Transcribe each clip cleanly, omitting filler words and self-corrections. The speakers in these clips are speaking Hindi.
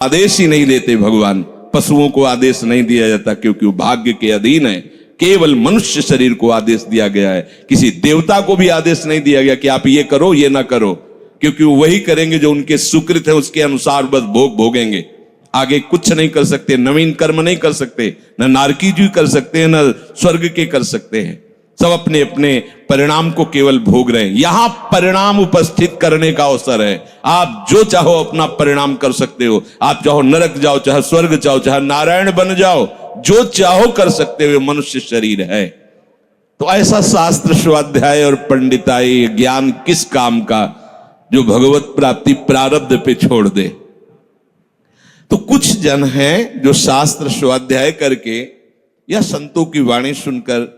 आदेश ही नहीं देते भगवान। पशुओं को आदेश नहीं दिया जाता क्योंकि वो भाग्य के अधीन है। केवल मनुष्य शरीर को आदेश दिया गया है। किसी देवता को भी आदेश नहीं दिया गया कि आप ये करो ये ना करो, क्योंकि वो वही करेंगे जो उनके सुकृत है, उसके अनुसार बस भोग भोगेंगे। आगे कुछ नहीं कर सकते, नवीन कर्म नहीं कर सकते, न नारकी जी कर सकते हैं, न स्वर्ग के कर सकते हैं। सब अपने अपने परिणाम को केवल भोग रहे हैं। यहां परिणाम उपस्थित करने का अवसर है। आप जो चाहो अपना परिणाम कर सकते हो। आप चाहो नरक जाओ, चाहे स्वर्ग जाओ, चाहे नारायण बन जाओ, जो चाहो कर सकते हो। मनुष्य शरीर है तो ऐसा शास्त्र स्वाध्याय और पंडिताई ज्ञान किस काम का, जो भगवत प्राप्ति प्रारब्ध पे छोड़ दे। तो कुछ जन हैं जो शास्त्र स्वाध्याय करके या संतों की वाणी सुनकर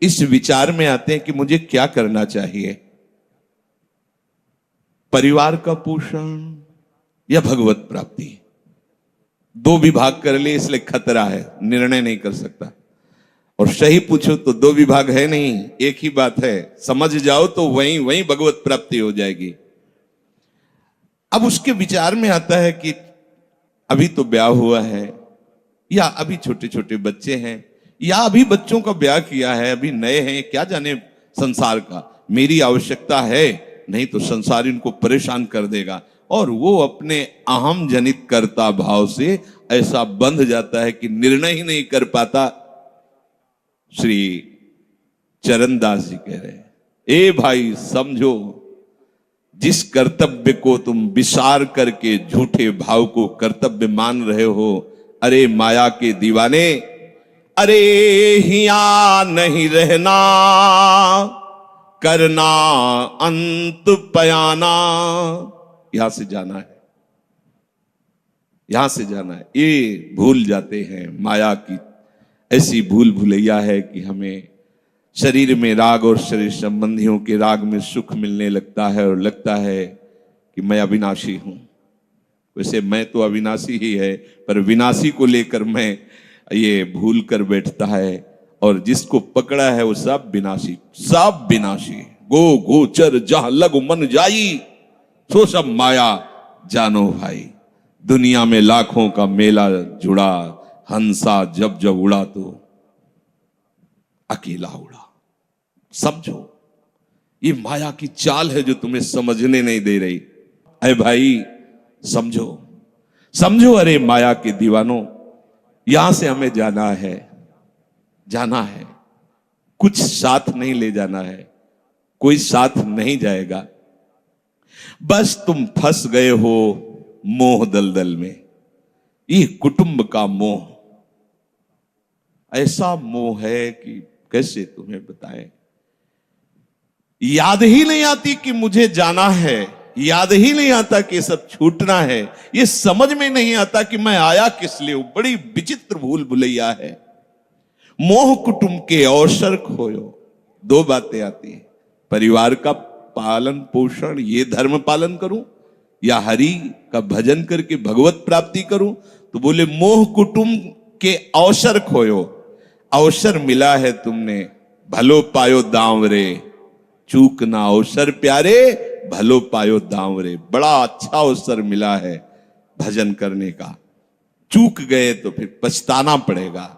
इस विचार में आते हैं कि मुझे क्या करना चाहिए, परिवार का पोषण या भगवत प्राप्ति। दो विभाग कर लिए इसलिए खतरा है, निर्णय नहीं कर सकता। और सही पूछो तो दो विभाग है नहीं, एक ही बात है। समझ जाओ तो वहीं वहीं भगवत प्राप्ति हो जाएगी। अब उसके विचार में आता है कि अभी तो ब्याह हुआ है, या अभी छोटे छोटे बच्चे हैं, या अभी बच्चों का ब्याह किया है, अभी नए हैं, क्या जाने संसार का। मेरी आवश्यकता है, नहीं तो संसार इनको परेशान कर देगा। और वो अपने अहम जनित कर्ता भाव से ऐसा बंध जाता है कि निर्णय ही नहीं कर पाता। श्री चरणदास जी कह रहे हैं, ए भाई समझो, जिस कर्तव्य को तुम विसार करके झूठे भाव को कर्तव्य मान रहे हो, अरे माया के दीवाने, अरे हिया नहीं रहना, करना अंत पयाना। यहां से जाना है, यहां से जाना है। ये भूल जाते हैं। माया की ऐसी भूल भुलैया है कि हमें शरीर में राग और शरीर संबंधियों के राग में सुख मिलने लगता है और लगता है कि मैं अविनाशी हूं। वैसे मैं तो अविनाशी ही है, पर विनाशी को लेकर मैं ये भूल कर बैठता है। और जिसको पकड़ा है वो सब विनाशी, सब विनाशी। गो गोचर जहां लग मन जाई, सो सब माया जानो भाई। दुनिया में लाखों का मेला जुड़ा, हंसा जब जब उड़ा तो अकेला उड़ा। समझो, ये माया की चाल है जो तुम्हें समझने नहीं दे रही। अरे भाई समझो, समझो, अरे माया के दीवानों, यहां से हमें जाना है, जाना है। कुछ साथ नहीं ले जाना है, कोई साथ नहीं जाएगा। बस तुम फंस गए हो मोह दलदल में। ये कुटुंब का मोह ऐसा मोह है कि कैसे तुम्हें बताएं। याद ही नहीं आती कि मुझे जाना है, याद ही नहीं आता कि सब छूटना है। ये समझ में नहीं आता कि मैं आया किस लिए। बड़ी विचित्र भूल भुलैया है। मोह कुटुंब के अवसर खोयो। दो बातें आती हैं, परिवार का पालन पोषण, ये धर्म पालन करूं, या हरि का भजन करके भगवत प्राप्ति करूं। तो बोले मोह कुटुंब के अवसर खोयो। अवसर मिला है तुमने, भलो पायो दांव रे, चूक ना अवसर प्यारे, भलो पायो दांव रे। बड़ा अच्छा अवसर मिला है भजन करने का, चूक गए तो फिर पछताना पड़ेगा।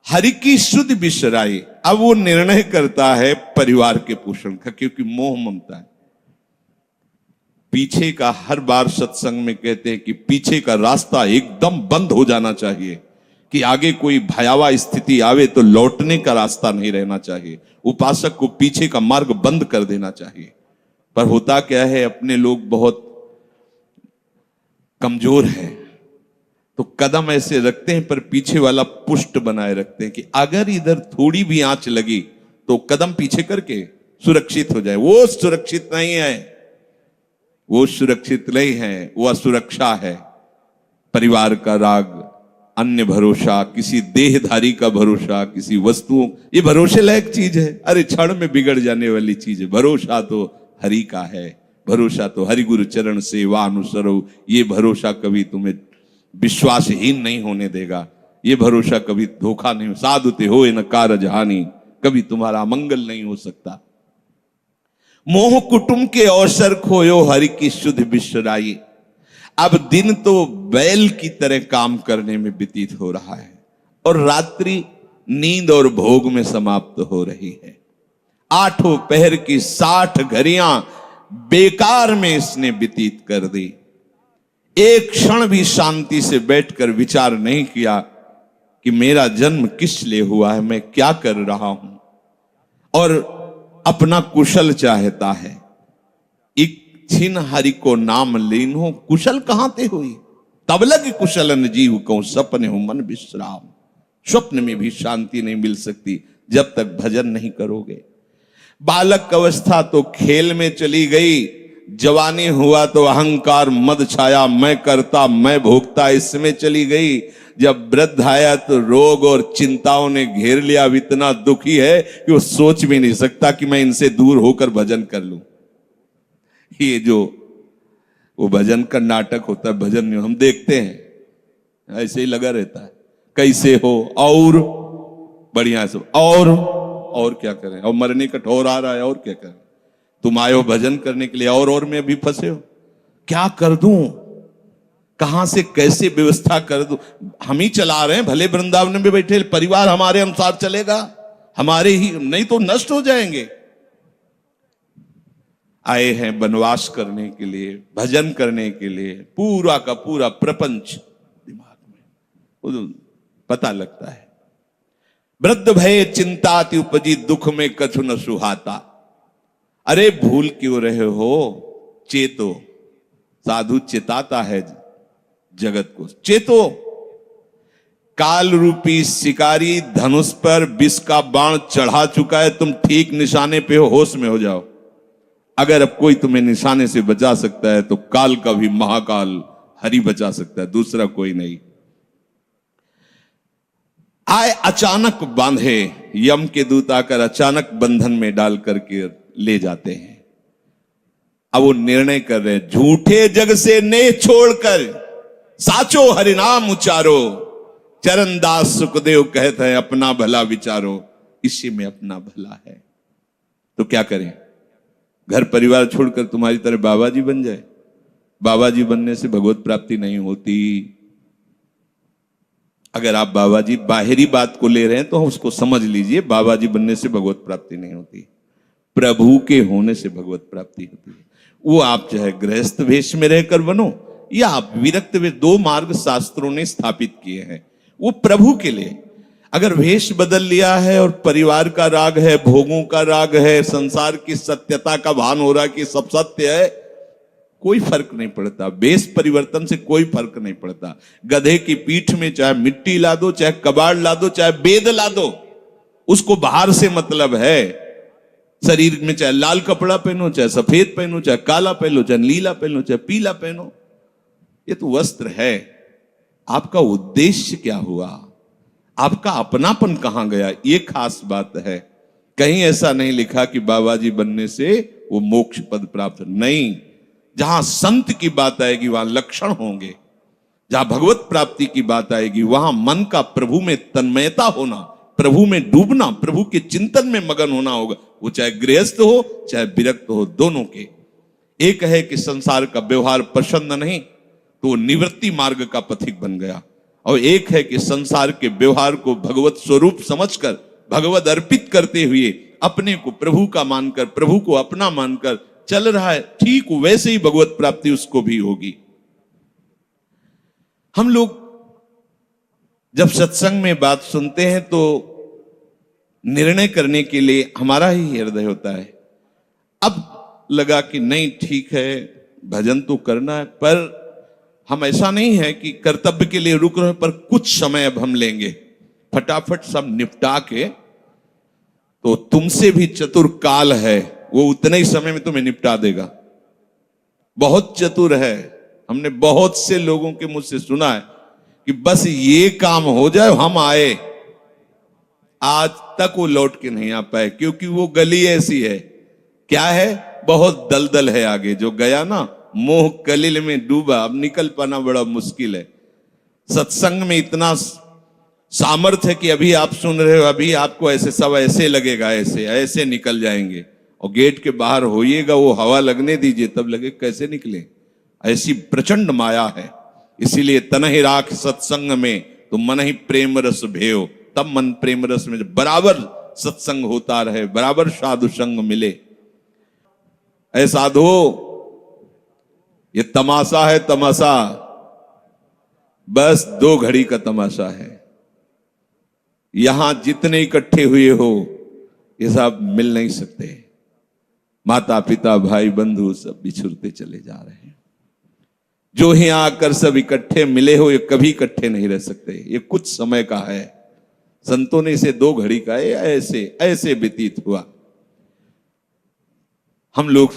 हरि की शुद्ध बिसराई। अब वो निर्णय करता है परिवार के पोषण का, क्योंकि मोह ममता है। पीछे का हर बार सत्संग में कहते हैं कि पीछे का रास्ता एकदम बंद हो जाना चाहिए, कि आगे कोई भयावह स्थिति आवे तो लौटने का रास्ता नहीं रहना चाहिए। उपासक को पीछे का मार्ग बंद कर देना चाहिए। पर होता क्या है, अपने लोग बहुत कमजोर हैं, तो कदम ऐसे रखते हैं पर पीछे वाला पुष्ट बनाए रखते हैं कि अगर इधर थोड़ी भी आंच लगी तो कदम पीछे करके सुरक्षित हो जाए। वो सुरक्षित नहीं है, वो सुरक्षित नहीं है, वो असुरक्षा है। परिवार का राग, अन्य भरोसा, किसी देहधारी का भरोसा, किसी वस्तुओं, ये भरोसे लायक चीज है। अरे क्षण में बिगड़ जाने वाली चीज है। भरोसा तो हरि का है, भरोसा तो हरि गुरु चरण सेवा अनुसरो। ये भरोसा कभी तुम्हें विश्वासहीन नहीं होने देगा। ये भरोसा कभी धोखा नहीं। साधुते हो न कारज हानि, कभी तुम्हारा मंगल नहीं हो सकता। मोह कुटुंब के अवसर खोयो, हरि की शुद्ध बिसराई। अब दिन तो बैल की तरह काम करने में व्यतीत हो रहा है और रात्रि नींद और भोग में समाप्त हो रही है। 8 पहर की 60 घड़ियां बेकार में इसने व्यतीत कर दी। एक क्षण भी शांति से बैठकर विचार नहीं किया कि मेरा जन्म किस लिए हुआ है, मैं क्या कर रहा हूं, और अपना कुशल चाहता है। इच्छिन हरि को नाम लीन्हो, कुशल कहां ते हुई, तब लग कुशलन जीव को सपने हो मन विश्राम। स्वप्न में भी शांति नहीं मिल सकती जब तक भजन नहीं करोगे। बालक अवस्था तो खेल में चली गई, जवानी हुआ तो अहंकार मद छाया, मैं करता मैं भोगता इसमें चली गई। जब वृद्ध आया तो रोग और चिंताओं ने घेर लिया। अब इतना दुखी है कि वो सोच भी नहीं सकता कि मैं इनसे दूर होकर भजन कर लूं। ये जो वो भजन का नाटक होता है, भजन में हम देखते हैं ऐसे ही लगा रहता है, कैसे हो और बढ़िया से और क्या करें, और मरने का ठौर आ रहा है और क्या करें। तुम आए हो भजन करने के लिए और में भी फंसे हो। क्या कर दूं, कहां से कैसे व्यवस्था कर दूं। हम ही चला रहे हैं, भले वृंदावन में बैठे परिवार हमारे अनुसार चलेगा, हमारे ही, नहीं तो नष्ट हो जाएंगे। आए हैं वनवास करने के लिए, भजन करने के लिए, पूरा का पूरा प्रपंच दिमाग में पता लगता है। वृद्ध भय चिंताति उपजी, दुख में कछु न सुहाता। अरे भूल क्यों रहे हो, चेतो। साधु चेताता है जगत को, चेतो। काल रूपी शिकारी धनुष पर विष का बाण चढ़ा चुका है, तुम ठीक निशाने पे हो, होश में हो जाओ। अगर अब कोई तुम्हें निशाने से बचा सकता है तो काल का भी महाकाल हरि बचा सकता है, दूसरा कोई नहीं। आए अचानक बांधे, यम के दूत आकर अचानक बंधन में डाल करके ले जाते हैं। अब वो निर्णय कर रहे हैं, झूठे जग से नेह छोड़कर साचो हरिनाम उचारो। चरणदास सुखदेव कहते हैं अपना भला विचारो, इसी में अपना भला है। तो क्या करें, घर परिवार छोड़कर तुम्हारी तरह बाबा जी बन जाए। बाबा जी बनने से भगवत प्राप्ति नहीं होती। अगर आप बाबा जी बाहरी बात को ले रहे हैं तो उसको समझ लीजिए, बाबा जी बनने से भगवत प्राप्ति नहीं होती, प्रभु के होने से भगवत प्राप्ति होती है। वो आप चाहे गृहस्थ वेश में रहकर बनो या आप विरक्त वेश, 2 मार्ग शास्त्रों ने स्थापित किए हैं, वो प्रभु के लिए। अगर वेश बदल लिया है और परिवार का राग है, भोगों का राग है, संसार की सत्यता का भान हो रहा है कि सब सत्य है, कोई फर्क नहीं पड़ता। वेश परिवर्तन से कोई फर्क नहीं पड़ता। गधे की पीठ में चाहे मिट्टी ला दो, चाहे कबाड़ ला दो, चाहे बेद ला दो, उसको बाहर से मतलब है। शरीर में चाहे लाल कपड़ा पहनो, चाहे सफेद पहनो, चाहे काला पहनो, चाहे नीला पहनो, चाहे पीला पहनो, ये तो वस्त्र है। आपका उद्देश्य क्या हुआ, आपका अपनापन कहां गया, ये खास बात है। कहीं ऐसा नहीं लिखा कि बाबा जी बनने से वो मोक्ष पद प्राप्त, नहीं। जहां संत की बात आएगी वहां लक्षण होंगे, जहां भगवत प्राप्ति की बात आएगी वहां मन का प्रभु में तन्मयता होना, प्रभु में डूबना, प्रभु के चिंतन में मगन होना होगा। वो चाहे गृहस्थ हो चाहे विरक्त हो, दोनों के। एक है कि संसार का व्यवहार पसंद नहीं तो निवृत्ति मार्ग का पथिक बन गया, और एक है कि संसार के व्यवहार को भगवत स्वरूप समझकर, भगवत अर्पित करते हुए अपने को प्रभु का मानकर, प्रभु को अपना मानकर चल रहा है, ठीक वैसे ही भगवत प्राप्ति उसको भी होगी। हम लोग जब सत्संग में बात सुनते हैं तो निर्णय करने के लिए हमारा ही हृदय होता है। अब लगा कि नहीं ठीक है, भजन तो करना है, पर हम ऐसा नहीं है कि कर्तव्य के लिए रुक रहे, पर कुछ समय अब हम लेंगे, फटाफट सब निपटा के। तो तुमसे भी चतुर काल है, वो उतने ही समय में तुम्हें निपटा देगा। बहुत चतुर है। हमने बहुत से लोगों के मुझ से सुना है कि बस ये काम हो जाए हम आए, आज तक वो लौट के नहीं आ पाए, क्योंकि वो गली ऐसी है, क्या है, बहुत दलदल है आगे। जो गया ना मोह कलिल में डूबा, अब निकल पाना बड़ा मुश्किल है। सत्संग में इतना सामर्थ्य है कि अभी आप सुन रहे हो, अभी आपको ऐसे सब ऐसे लगेगा, ऐसे ऐसे निकल जाएंगे, और गेट के बाहर होइएगा, वो हवा लगने दीजिए, तब लगे कैसे निकले। ऐसी प्रचंड माया है। इसीलिए तनहि राख सत्संग में तो मन ही प्रेम रस भेयो। तब मन प्रेम रस में बराबर सत्संग होता रहे, बराबर साधु संग मिले। ऐ साधु, ये तमाशा है, तमाशा बस 2 घड़ी का तमाशा है। यहां जितने इकट्ठे हुए हो ये सब मिल नहीं सकते। माता पिता भाई बंधु सब बिछुड़ते चले जा रहे हैं। जो ही आकर सब इकट्ठे मिले हो, ये कभी इकट्ठे नहीं रह सकते। ये कुछ समय का है। संतों ने इसे 2 घड़ी का है, ऐसे ऐसे व्यतीत हुआ। हम लोग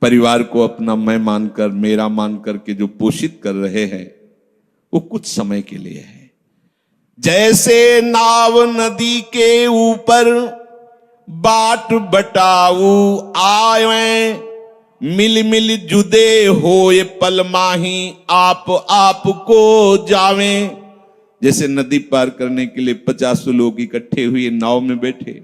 परिवार को अपना मैं मानकर, मेरा मानकर के जो पोषित कर रहे हैं वो कुछ समय के लिए है। जैसे नाव नदी के ऊपर बाट बटाऊ आए, मिल मिल जुदे होए पल माही आप को जावे। जैसे नदी पार करने के लिए 50 लोग इकट्ठे हुए नाव में बैठे,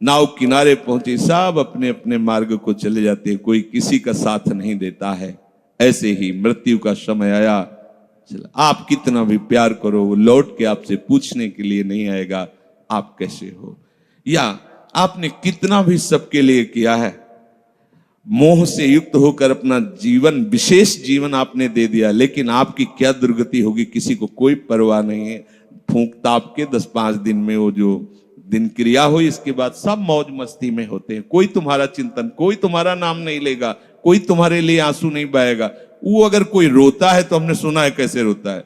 नाव किनारे पहुंचे, सब अपने अपने मार्ग को चले जाते हैं, कोई किसी का साथ नहीं देता है। ऐसे ही मृत्यु का समय आया, चला आप कितना भी प्यार करो वो लौट के आपसे पूछने के लिए नहीं आएगा आप कैसे हो। या आपने कितना भी सबके लिए किया है, मोह से युक्त होकर अपना जीवन, विशेष जीवन आपने दे दिया, लेकिन आपकी क्या दुर्गति होगी किसी को कोई परवाह नहीं है। फूंक ताप के 10-5 दिन में वो जो दिन क्रिया हुई, इसके बाद सब मौज मस्ती में होते हैं। कोई तुम्हारा चिंतन, कोई तुम्हारा नाम नहीं लेगा, कोई तुम्हारे लिए आंसू नहीं बहाएगा। वो अगर कोई रोता है तो हमने सुना है कैसे रोता है।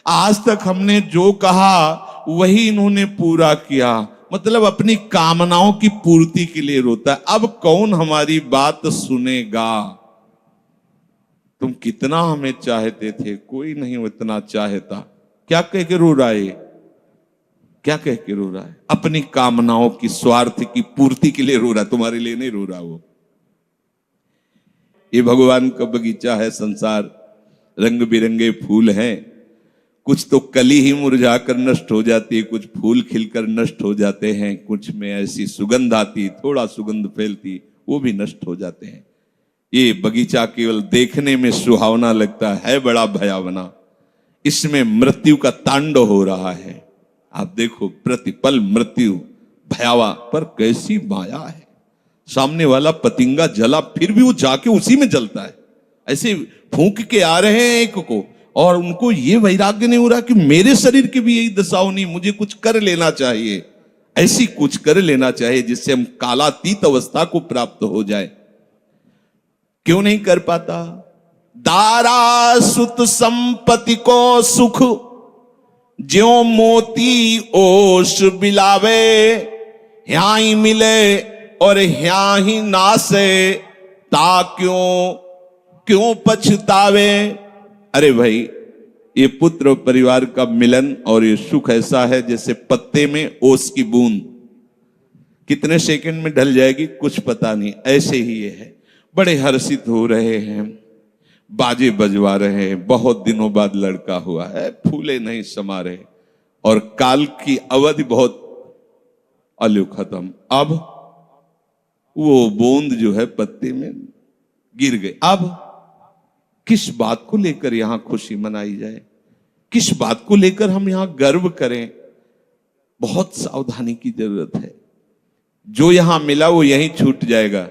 आज तक हमने जो कहा वही इन्होंने पूरा किया, मतलब अपनी कामनाओं की पूर्ति के लिए रोता है। अब कौन हमारी बात सुनेगा। तुम कितना हमें चाहते थे, कोई नहीं उतना चाहता। क्या कह के रो रहा है, क्या कह के रो रहा है? अपनी कामनाओं की, स्वार्थ की पूर्ति के लिए रो रहा है, तुम्हारे लिए नहीं रो रहा वो। ये भगवान का बगीचा है संसार, रंग बिरंगे फूल हैं। कुछ तो कली ही मुरझा कर नष्ट हो जाती है, कुछ फूल खिलकर नष्ट हो जाते हैं, कुछ में ऐसी सुगंध आती, थोड़ा सुगंध फैलती, वो भी नष्ट हो जाते हैं। ये बगीचा केवल देखने में सुहावना लगता है बड़ा भयावना। इसमें मृत्यु का तांडव हो रहा है। आप देखो प्रतिपल मृत्यु भयावा, पर कैसी माया है। सामने वाला पतिंगा जला फिर भी वो जाके उसी में जलता है। ऐसे फूंक के आ रहे हैं एक को, और उनको ये वैराग्य नहीं हो रहा कि मेरे शरीर की भी यही दशा होनी, मुझे कुछ कर लेना चाहिए। ऐसी कुछ कर लेना चाहिए जिससे हम कालातीत अवस्था को प्राप्त हो जाए। क्यों नहीं कर पाता? दारा सुत संपत्ति को सुख, ज्यों मोती ओस बिलावे। ह्या ही मिले और ह्या ही नासे, ता क्यों पछतावे। अरे भाई, ये पुत्र और परिवार का मिलन और ये सुख ऐसा है जैसे पत्ते में ओस की बूंद, कितने सेकंड में ढल जाएगी कुछ पता नहीं। ऐसे ही ये है। बड़े हर्षित हो रहे हैं, बाजे बजवा रहे हैं, बहुत दिनों बाद लड़का हुआ है, फूले नहीं समा रहे, और काल की अवधि बहुत अलू खत्म। अब वो बूंद जो है पत्ते में गिर गई। अब किस बात को लेकर यहां खुशी मनाई जाए, किस बात को लेकर हम यहां गर्व करें? बहुत सावधानी की जरूरत है। जो यहां मिला वो यहीं छूट जाएगा।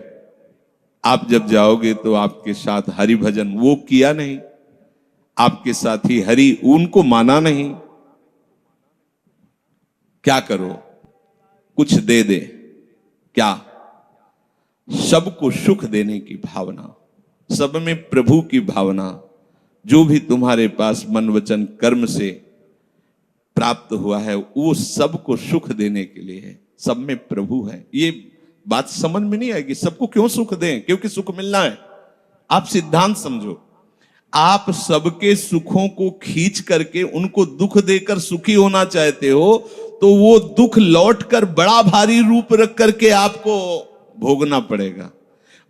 आप जब जाओगे तो आपके साथ हरि भजन वो किया नहीं, आपके साथ ही हरि उनको माना नहीं। क्या करो? कुछ दे दे, क्या? सबको सुख देने की भावना, सब में प्रभु की भावना, जो भी तुम्हारे पास मन वचन कर्म से प्राप्त हुआ है वो सबको सुख देने के लिए है। सब में प्रभु है। ये बात समझ में नहीं आएगी। सबको क्यों सुख दें? क्योंकि सुख मिलना है। आप सिद्धांत समझो। आप सबके सुखों को खींच करके उनको दुख देकर सुखी होना चाहते हो, तो वो दुख लौटकर बड़ा भारी रूप रख करके आपको भोगना पड़ेगा।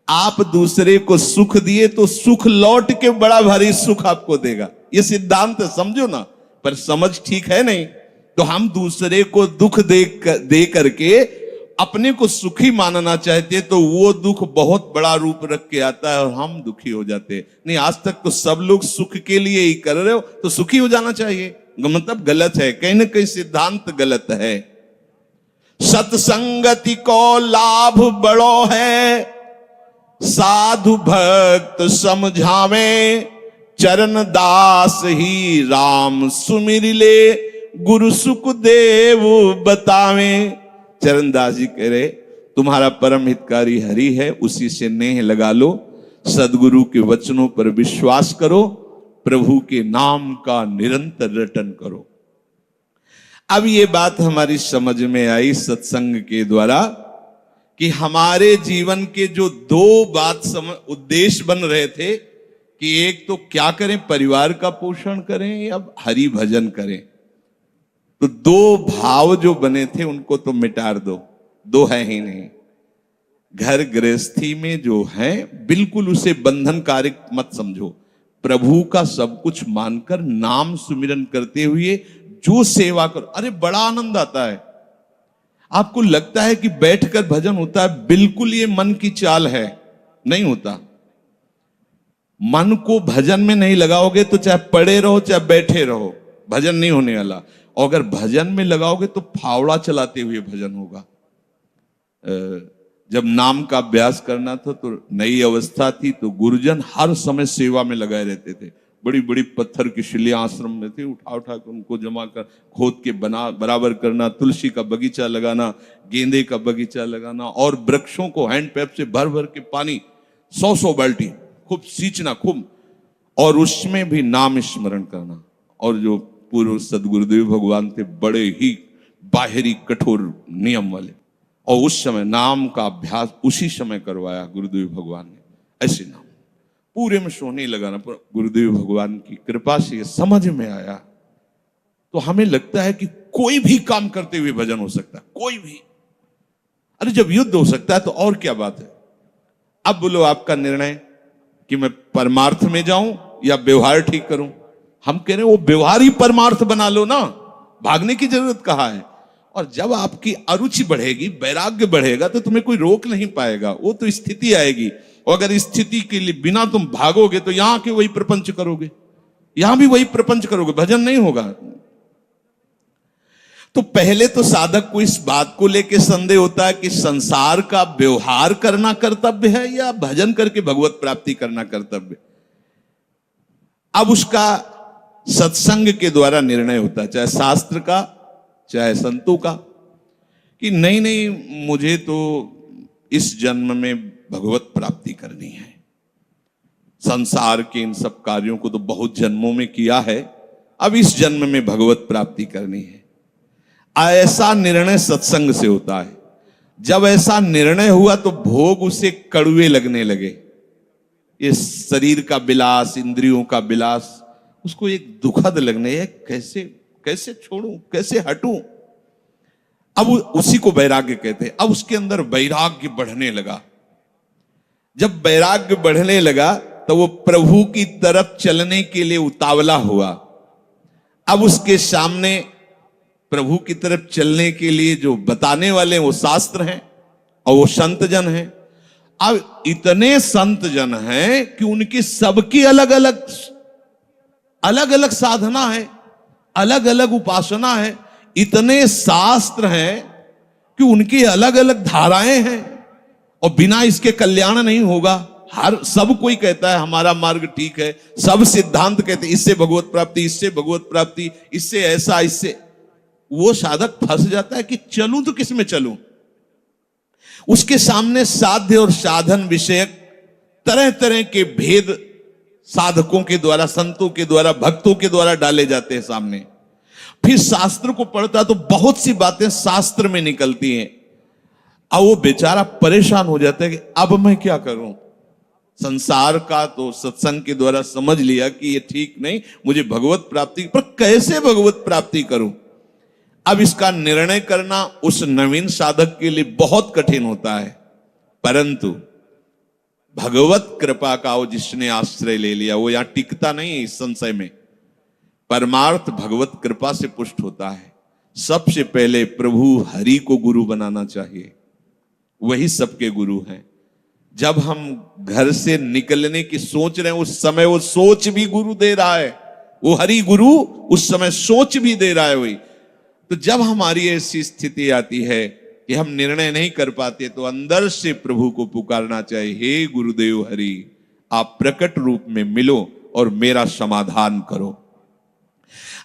आप दूसरे को सुख दिए तो सुख लौट के बड़ा भारी सुख आपको देगा। ये सिद्धांत समझो ना, पर समझ ठीक है नहीं। तो हम दूसरे को दुख दे करके अपने को सुखी मानना चाहते तो वो दुख बहुत बड़ा रूप रख के आता है और हम दुखी हो जाते हैं। नहीं, आज तक तो सब लोग सुख के लिए ही कर रहे हो, तो सुखी हो जाना चाहिए। मतलब गलत है, कहीं ना कहीं सिद्धांत गलत है। सत्संगति को लाभ बड़ो है, साधु भक्त समझावे, चरण दास ही राम सुमिर ले, गुरु सुख देव बतावे। चरणदास जी कह रहे तुम्हारा परम हितकारी हरि है, उसी से नेह लगा लो, सदगुरु के वचनों पर विश्वास करो, प्रभु के नाम का निरंतर रटन करो। अब ये बात हमारी समझ में आई सत्संग के द्वारा कि हमारे जीवन के जो दो उद्देश्य बन रहे थे कि एक तो क्या करें, परिवार का पोषण करें या हरि भजन करें, तो दो भाव जो बने थे उनको तो मिटार दो, दो है ही नहीं। घर गृहस्थी में जो है बिल्कुल उसे बंधनकारी मत समझो, प्रभु का सब कुछ मानकर नाम सुमिरन करते हुए जो सेवा करो। अरे बड़ा आनंद आता है। आपको लगता है कि बैठकर भजन होता है, बिल्कुल ये मन की चाल है, नहीं होता। मन को भजन में नहीं लगाओगे तो चाहे पड़े रहो चाहे बैठे रहो, भजन नहीं होने वाला। और अगर भजन में लगाओगे तो फावड़ा चलाते हुए भजन होगा। जब नाम का अभ्यास करना था तो नई अवस्था थी, तो गुरुजन हर समय सेवा में लगाए रहते थे। बड़ी बड़ी पत्थर की शिलियां आश्रम में थी, उठा उठा कर उनको जमा कर खोद के बना बराबर करना, तुलसी का बगीचा लगाना, गेंदे का बगीचा लगाना, और वृक्षों को हैंड पैप से भर भर के पानी 100 बाल्टी खूब सींचना खूब, और उसमें भी नाम स्मरण करना। और जो पूर्व सदगुरुदेव भगवान थे बड़े ही बाहरी कठोर नियम वाले, और उस समय नाम का अभ्यास उसी समय करवाया गुरुदेव भगवान ने। ऐसे नाम पूरे में सोने लगाना, गुरुदेव भगवान की कृपा से ये समझ में आया। तो हमें लगता है कि कोई भी काम करते हुए भजन हो सकता है, कोई भी। अरे जब युद्ध हो सकता है तो और क्या बात है। अब बोलो आपका निर्णय कि मैं परमार्थ में जाऊं या व्यवहार ठीक करूं। हम कह रहे हैं वो व्यवहार ही परमार्थ बना लो ना, भागने की जरूरत कहाँ है। और जब आपकी अरुचि बढ़ेगी, वैराग्य बढ़ेगा, तो तुम्हें कोई रोक नहीं पाएगा, वो तो स्थिति आएगी। और अगर स्थिति के लिए बिना तुम भागोगे तो यहां के वही प्रपंच करोगे, यहां भी वही प्रपंच करोगे, भजन नहीं होगा। तो पहले तो साधक को इस बात को लेकर संदेह होता है कि संसार का व्यवहार करना कर्तव्य है या भजन करके भगवत प्राप्ति करना कर्तव्य। अब उसका सत्संग के द्वारा निर्णय होता है, चाहे शास्त्र का चाहे संतों का, कि नहीं नहीं मुझे तो इस जन्म में भगवत प्राप्ति करनी है। संसार के इन सब कार्यों को तो बहुत जन्मों में किया है, अब इस जन्म में भगवत प्राप्ति करनी है। ऐसा निर्णय सत्संग से होता है। जब ऐसा निर्णय हुआ तो भोग उसे कड़वे लगने लगे। ये शरीर का विलास, इंद्रियों का विलास उसको एक दुखद लगने, कैसे कैसे छोड़ूं, कैसे हटूं। अब उसी को वैराग्य कहते हैं। अब उसके अंदर वैराग्य बढ़ने लगा। जब वैराग्य बढ़ने लगा तो वो प्रभु की तरफ चलने के लिए उतावला हुआ। अब उसके सामने प्रभु की तरफ चलने के लिए जो बताने वाले वो शास्त्र हैं और वो संत जन हैं। अब इतने संत जन हैं कि उनकी सबकी अलग अलग साधना है, अलग अलग उपासना है। इतने शास्त्र हैं कि उनकी अलग अलग धाराएं हैं, और बिना इसके कल्याण नहीं होगा। सब कोई कहता है हमारा मार्ग ठीक है, सब सिद्धांत कहते हैं इससे भगवत प्राप्ति, इससे भगवत प्राप्ति, इससे ऐसा, इससे। वो साधक फंस जाता है कि चलूं तो किस में चलूं। उसके सामने साध्य और साधन विषयक तरह तरह के भेद साधकों के द्वारा, संतों के द्वारा, भक्तों के द्वारा डाले जाते हैं सामने। फिर शास्त्र को पढ़ता तो बहुत सी बातें शास्त्र में निकलती हैं। अब वो बेचारा परेशान हो जाता है कि अब मैं क्या करूं। संसार का तो सत्संग के द्वारा समझ लिया कि ये ठीक नहीं, मुझे भगवत प्राप्ति, पर कैसे भगवत प्राप्ति करूं। अब इसका निर्णय करना उस नवीन साधक के लिए बहुत कठिन होता है। परंतु भगवत कृपा का वो जिसने आश्रय ले लिया वो यहां टिकता नहीं। इस संशय में परमार्थ भगवत कृपा से पुष्ट होता है। सबसे पहले प्रभु हरि को गुरु बनाना चाहिए। वही सबके गुरु हैं। जब हम घर से निकलने की सोच रहे हैं उस समय वो सोच भी गुरु दे रहा है, वो हरि गुरु उस समय सोच भी दे रहा है वही। तो जब हमारी ऐसी स्थिति आती है कि हम निर्णय नहीं कर पाते तो अंदर से प्रभु को पुकारना चाहिए, हे गुरुदेव हरि, आप प्रकट रूप में मिलो और मेरा समाधान करो।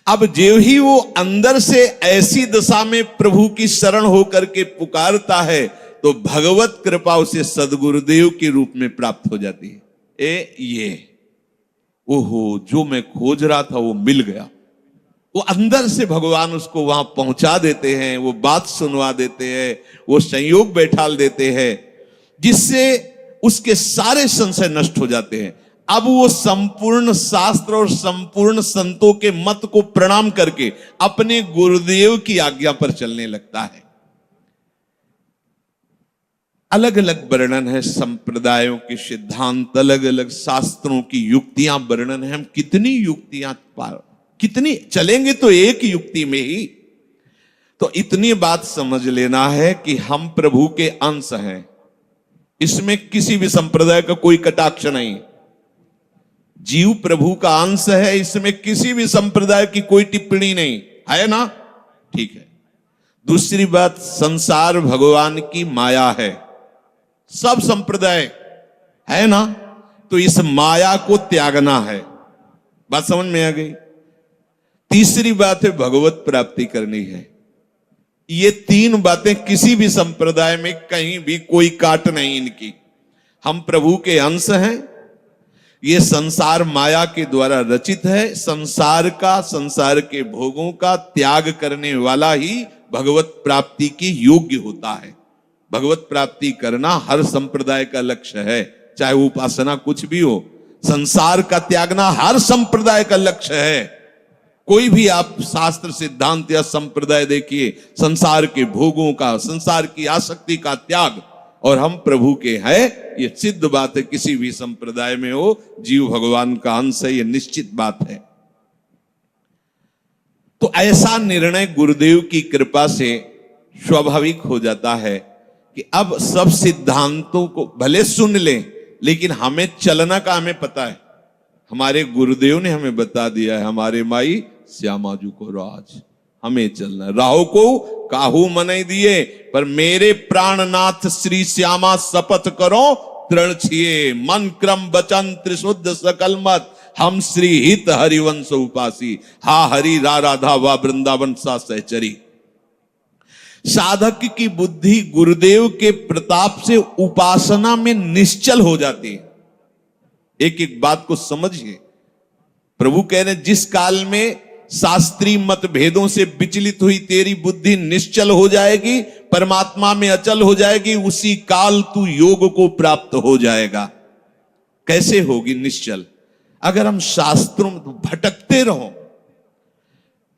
अब जो ही वो अंदर से ऐसी दशा में प्रभु की शरण होकर के पुकारता है तो भगवत कृपा उसे सदगुरुदेव के रूप में प्राप्त हो जाती है। ये ओहो, जो मैं खोज रहा था वो मिल गया। वो अंदर से भगवान उसको वहां पहुंचा देते हैं, वो बात सुनवा देते हैं, वो संयोग बैठाल देते हैं, जिससे उसके सारे संशय नष्ट हो जाते हैं। अब वो संपूर्ण शास्त्र और संपूर्ण संतों के मत को प्रणाम करके अपने गुरुदेव की आज्ञा पर चलने लगता है। अलग अलग वर्णन है संप्रदायों के सिद्धांत, अलग अलग शास्त्रों की युक्तियां वर्णन है। हम कितनी युक्तियां कितनी चलेंगे तो एक युक्ति में ही। तो इतनी बात समझ लेना है कि हम प्रभु के अंश हैं, इसमें किसी भी संप्रदाय का कोई कटाक्ष नहीं। जीव प्रभु का अंश है, इसमें किसी भी संप्रदाय की कोई टिप्पणी नहीं है ना, ठीक है। दूसरी बात, संसार भगवान की माया है, सब संप्रदाय है ना, तो इस माया को त्यागना है। बात समझ में आ गई। तीसरी बात है भगवत प्राप्ति करनी है। ये तीन बातें किसी भी संप्रदाय में कहीं भी कोई काट नहीं इनकी। हम प्रभु के अंश हैं, ये संसार माया के द्वारा रचित है। संसार का, संसार के भोगों का त्याग करने वाला ही भगवत प्राप्ति की योग्य होता है। भगवत प्राप्ति करना हर संप्रदाय का लक्ष्य है, चाहे उपासना कुछ भी हो। संसार का त्यागना हर संप्रदाय का लक्ष्य है। कोई भी आप शास्त्र सिद्धांत या संप्रदाय देखिए, संसार के भोगों का, संसार की आसक्ति का त्याग, और हम प्रभु के हैं, ये सिद्ध बात है। किसी भी संप्रदाय में हो, जीव भगवान का अंश है, ये निश्चित बात है। तो ऐसा निर्णय गुरुदेव की कृपा से स्वाभाविक हो जाता है कि अब सब सिद्धांतों को भले सुन लें, लेकिन हमें चलना का हमें पता है। हमारे गुरुदेव ने हमें बता दिया है, हमारे माई श्यामाजू को राज, हमें चलना। राहो को काहू मनाई दिए, पर मेरे प्राणनाथ श्री श्यामा शपथ करो तृण छिए, मन क्रम वचन त्रिशुद्ध सकल मत, हम श्री हित हरिवंश उपासी, हा हरि रा राधा वा वृंदावन सा सहचरी। साधक की बुद्धि गुरुदेव के प्रताप से उपासना में निश्चल हो जाती है। एक एक बात को समझिए। प्रभु कह रहे, जिस काल में शास्त्रीय मतभेदों से विचलित हुई तेरी बुद्धि निश्चल हो जाएगी, परमात्मा में अचल हो जाएगी, उसी काल तू योग को प्राप्त हो जाएगा। कैसे होगी निश्चल? अगर हम शास्त्रों में भटकते रहो,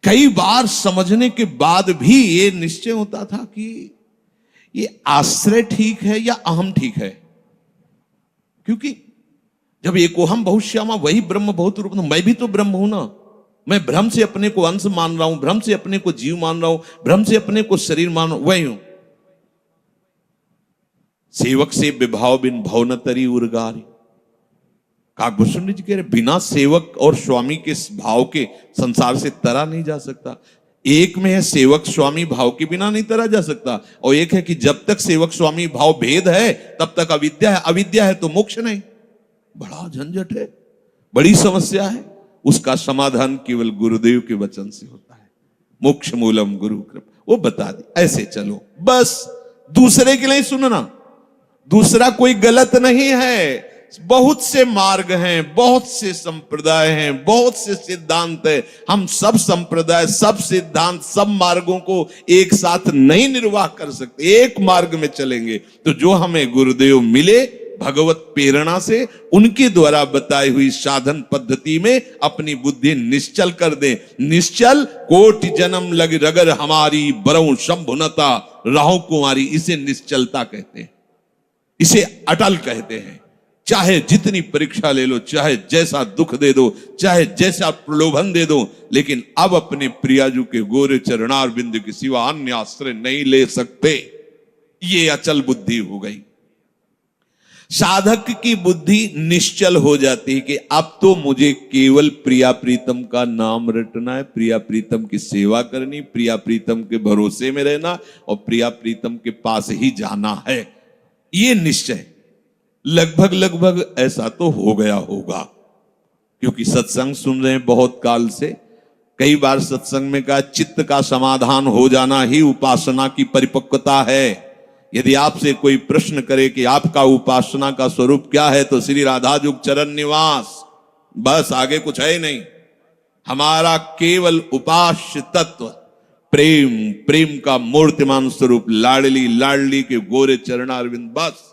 कई बार समझने के बाद भी ये निश्चय होता था कि ये आश्रय ठीक है या अहम ठीक है। क्योंकि जब एकोहम बहुश्यामा वही ब्रह्म बहुत रूप, मैं भी तो ब्रह्म हूं ना। मैं भ्रम से अपने को अंश मान रहा हूं, भ्रम से अपने को जीव मान रहा हूं, भ्रम से अपने को शरीर मान रहा हूं, वही हूं। सेवक से विभाव बिन भव न तरी उर्गारी। काकभूषण जी कह रहे, बिना सेवक और स्वामी के भाव के संसार से तरा नहीं जा सकता। एक में है सेवक स्वामी भाव के बिना नहीं तरा जा सकता, और एक है कि जब तक सेवक स्वामी भाव भेद है तब तक अविद्या है, अविद्या है तो मोक्ष नहीं। बड़ा झंझट है, बड़ी समस्या है। उसका समाधान केवल गुरुदेव के वचन से होता है। मोक्ष मूलम गुरु कृपा, वो बता दी, ऐसे चलो बस। दूसरे के लिए सुनना, दूसरा कोई गलत नहीं है। बहुत से मार्ग हैं, बहुत से संप्रदाय हैं, बहुत से सिद्धांत है। हम सब संप्रदाय, सब सिद्धांत, सब मार्गों को एक साथ नहीं निर्वाह कर सकते। एक मार्ग में चलेंगे तो जो हमें गुरुदेव मिले भगवत प्रेरणा से, उनके द्वारा बताई हुई साधन पद्धति में अपनी बुद्धि निश्चल कर दे। निश्चल कोटि जन्म लग रगर हमारी, बरऊ शंभुनता राहु कुमारी, इसे निश्चलता कहते हैं, इसे अटल कहते हैं। चाहे जितनी परीक्षा ले लो, चाहे जैसा दुख दे दो, चाहे जैसा प्रलोभन दे दो, लेकिन अब अपने प्रियाजू के गोरे चरणार बिंदु के सिवा अन्य आश्रय नहीं ले सकते। ये अचल बुद्धि हो गई। साधक की बुद्धि निश्चल हो जाती है कि अब तो मुझे केवल प्रिया प्रीतम का नाम रटना है, प्रिया प्रीतम की सेवा करनी, प्रिया प्रीतम के भरोसे में रहना और प्रिया प्रीतम के पास ही जाना है। ये निश्चय लगभग लगभग ऐसा तो हो गया होगा, क्योंकि सत्संग सुन रहे हैं बहुत काल से। कई बार सत्संग में कहा चित्त का समाधान हो जाना ही उपासना की परिपक्वता है। यदि आपसे कोई प्रश्न करे कि आपका उपासना का स्वरूप क्या है, तो श्री राधाजुग चरण निवास, बस आगे कुछ है ही नहीं। हमारा केवल उपास्य तत्व प्रेम, प्रेम का मूर्तिमान स्वरूप लाडली लाडली के गोरे चरणारविंद, बस।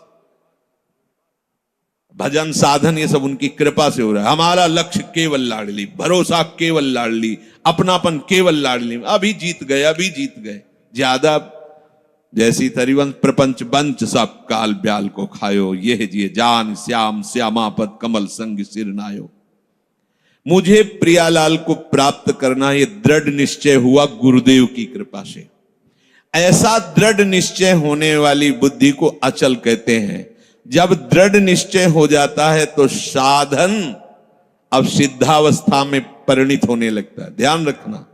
भजन साधन ये सब उनकी कृपा से हो रहा है। हमारा लक्ष्य केवल लाडली, भरोसा केवल लाडली, अपनापन केवल लाडली। अभी जीत गए, अभी जीत गए। ज्यादा जैसी तरिवंश प्रपंच बंच सब काल ब्याल को खायो, यह जिये जान श्याम श्यामापद कमल संग सिर नायो। मुझे प्रियालाल को प्राप्त करना ये दृढ़ निश्चय हुआ गुरुदेव की कृपा से। ऐसा दृढ़ निश्चय होने वाली बुद्धि को अचल कहते हैं। जब दृढ़ निश्चय हो जाता है तो साधन अब सिद्धावस्था में परिणित होने लगता है। ध्यान रखना,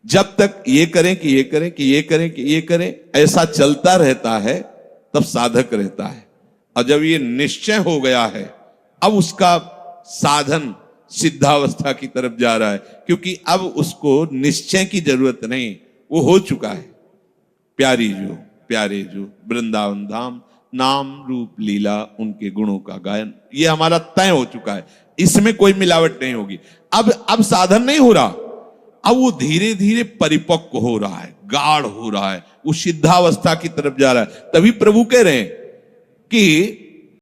जब तक ये करें कि ये करें कि ये करें कि ये करें ऐसा चलता रहता है, तब साधक रहता है। और जब ये निश्चय हो गया है, अब उसका साधन सिद्धावस्था की तरफ जा रहा है, क्योंकि अब उसको निश्चय की जरूरत नहीं, वो हो चुका है। प्यारी जो प्यारे जो वृंदावन धाम, नाम रूप लीला उनके गुणों का गायन, ये हमारा तय हो चुका है। इसमें कोई मिलावट नहीं होगी। अब साधन नहीं हो रहा, अब वो धीरे धीरे परिपक्व हो रहा है, गाढ़ हो रहा है, वो सिद्धावस्था की तरफ जा रहा है। तभी प्रभु कह रहे हैं कि